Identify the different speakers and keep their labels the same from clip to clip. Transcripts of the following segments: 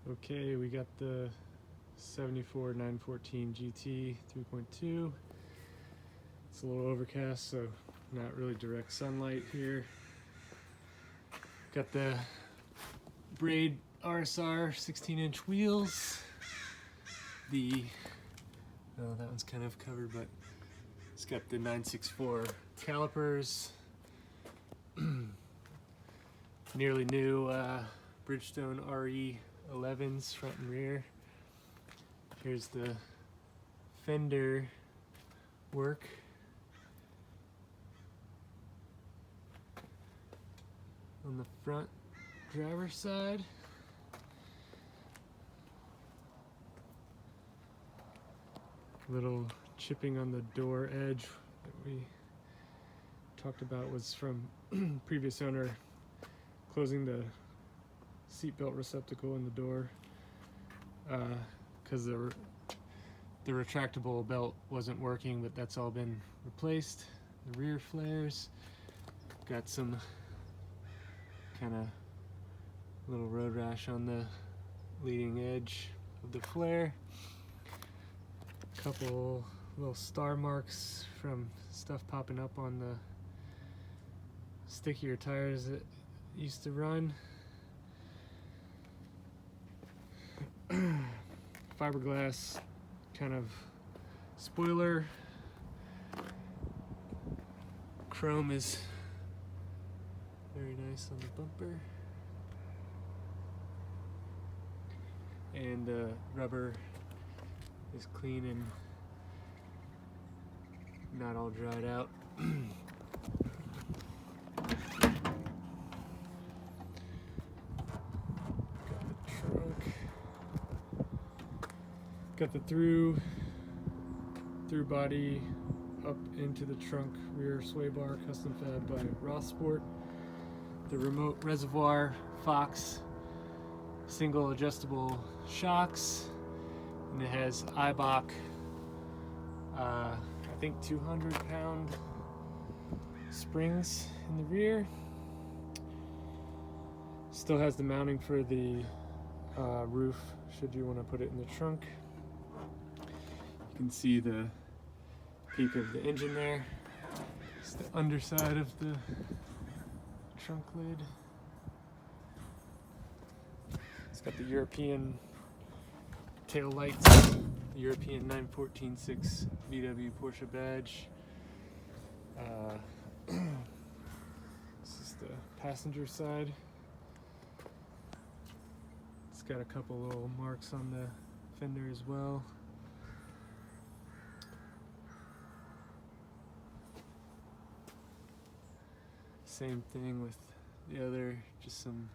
Speaker 1: Okay, we got the 74 914 GT 3.2. It's a little overcast, so not really direct sunlight here. Got the braid RSR 16-inch wheels. Oh, that one's kind of covered, but it's got the 964 calipers. Nearly new Bridgestone RE 11s front and rear. Here's the fender work. On the front driver's side. Little chipping on the door edge that we talked about was from previous owner closing the seatbelt receptacle in the door because the retractable belt wasn't working, but that's all been replaced. The rear flares got some kind of little road rash on the leading edge of the flare. Couple little star marks from stuff popping up on the stickier tires that used to run. Fiberglass kind of spoiler. Chrome is very nice on the bumper. And the rubber is clean and not all dried out. Got the through body up into the trunk rear sway bar, custom fab by Rothsport. The remote reservoir Fox single adjustable shocks, and it has Eibach, I think 200-pound springs in the rear. Still has the mounting for the roof should you want to put it in the trunk. You can see the peak of the engine there. It's the underside of the trunk lid. It's got the European tail lights, the European 914.6 VW Porsche badge. This is the passenger side. It's got a couple little marks on the fender as well. Same thing with the other, just some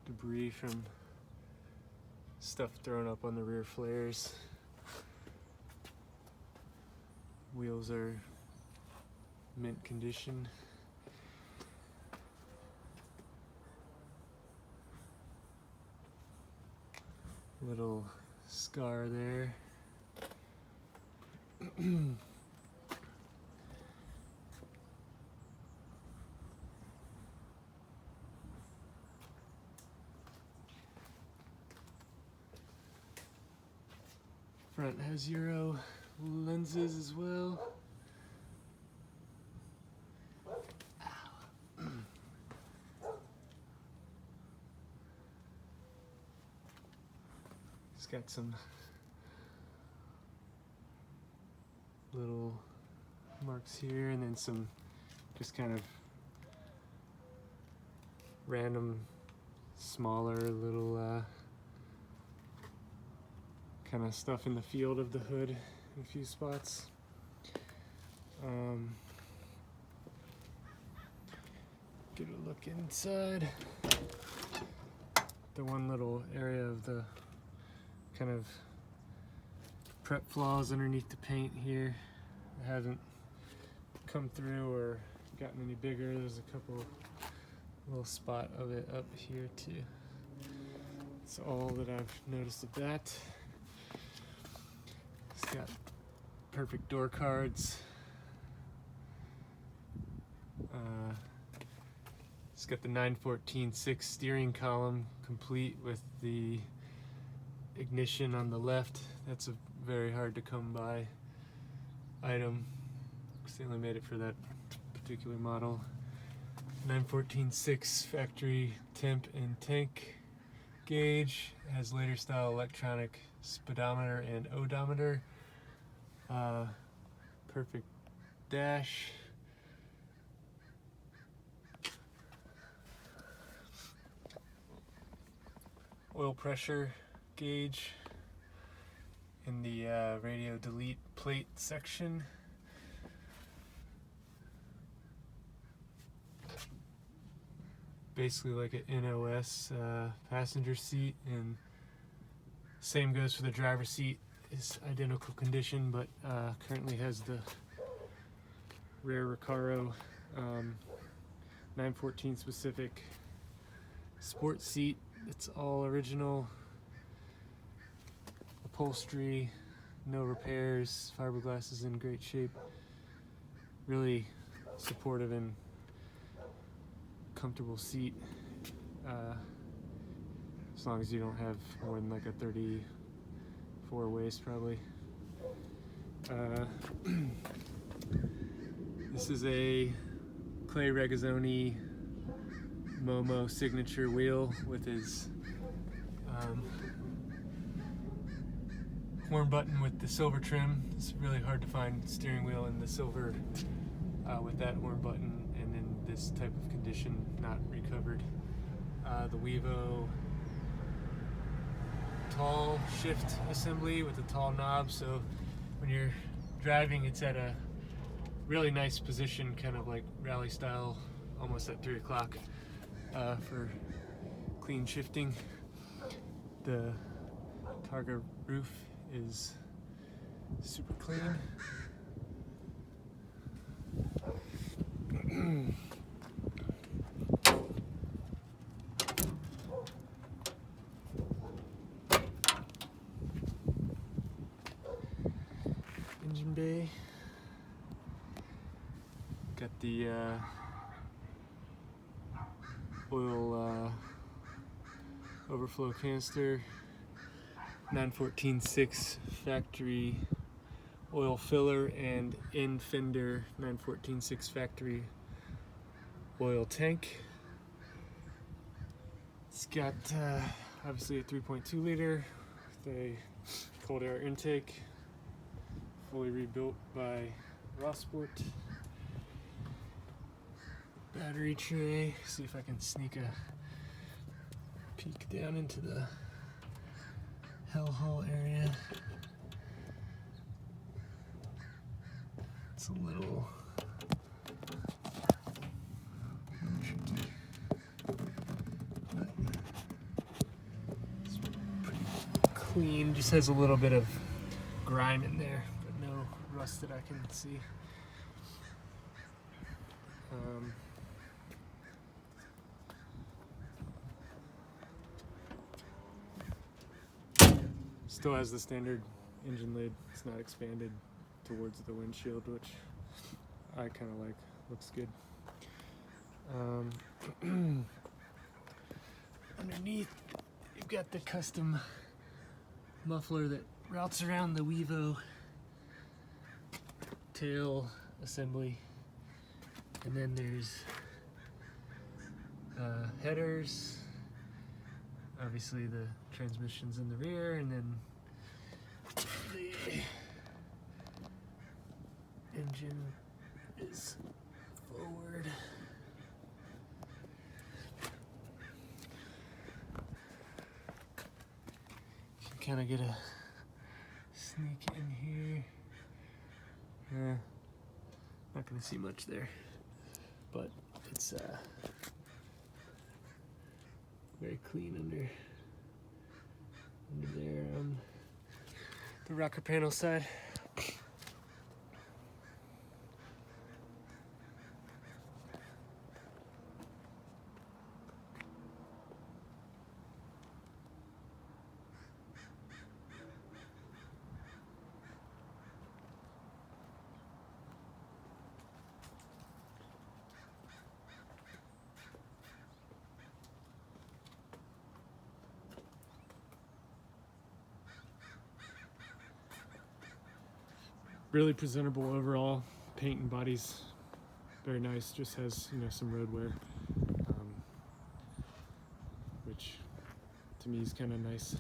Speaker 1: debris from stuff thrown up on the rear flares. Wheels are mint condition. Little scar there. Front has Euro lenses as well. It's got some little marks here, and then some just kind of random smaller little kind of stuff in the field of the hood in a few spots. Get a look inside. The one little area of the kind of prep flaws underneath the paint here hasn't come through or gotten any bigger. There's a couple little spot of it up here too. That's all that I've noticed of that. It's got perfect door cards. It's got the 914.6 steering column complete with the ignition on the left. That's a very hard to come by item because they only made it for that particular model. 914.6 factory temp and tank gauge. It has later style electronic speedometer and odometer. Perfect dash. Oil pressure gauge in the radio delete plate section. Basically like an NOS passenger seat, and same goes for the driver's seat. It's identical condition, but currently has the rare Recaro 914 specific sport seat. It's all original upholstery, no repairs, fiberglass is in great shape. Really supportive and comfortable seat, as long as you don't have more than like a 34 waist probably. This is a Clay Regazzoni Momo signature wheel with his horn button with the silver trim. It's really hard to find steering wheel in the silver with that horn button and in this type of condition, not recovered. The Wevo tall shift assembly with a tall knob, so when you're driving it's at a really nice position, kind of like rally style, almost at 3 o'clock for clean shifting. The Targa roof is super clean. Engine bay. Got the oil overflow canister, 914.6 factory oil filler, and in fender 914.6 factory oil tank. It's got obviously a 3.2 liter with a cold air intake, fully rebuilt by Rothsport. Battery tray. See if I can sneak a peek down into the hellhole area. It's a little tricky, but it's pretty clean. Just has a little bit of grime in there, but no rust that I can see. Still has the standard engine lid. It's not expanded towards the windshield, which I kind of like. Looks good. Underneath, you've got the custom muffler that routes around the Wevo tail assembly. And then there's headers, obviously the transmission's in the rear, and then the engine is forward. You can kind of get a sneak in here. Not going to see much there, but it's very clean under there on the rocker panel side. really presentable overall. Paint and body's very nice. Just has, you know, some road wear, which to me is kind of nice.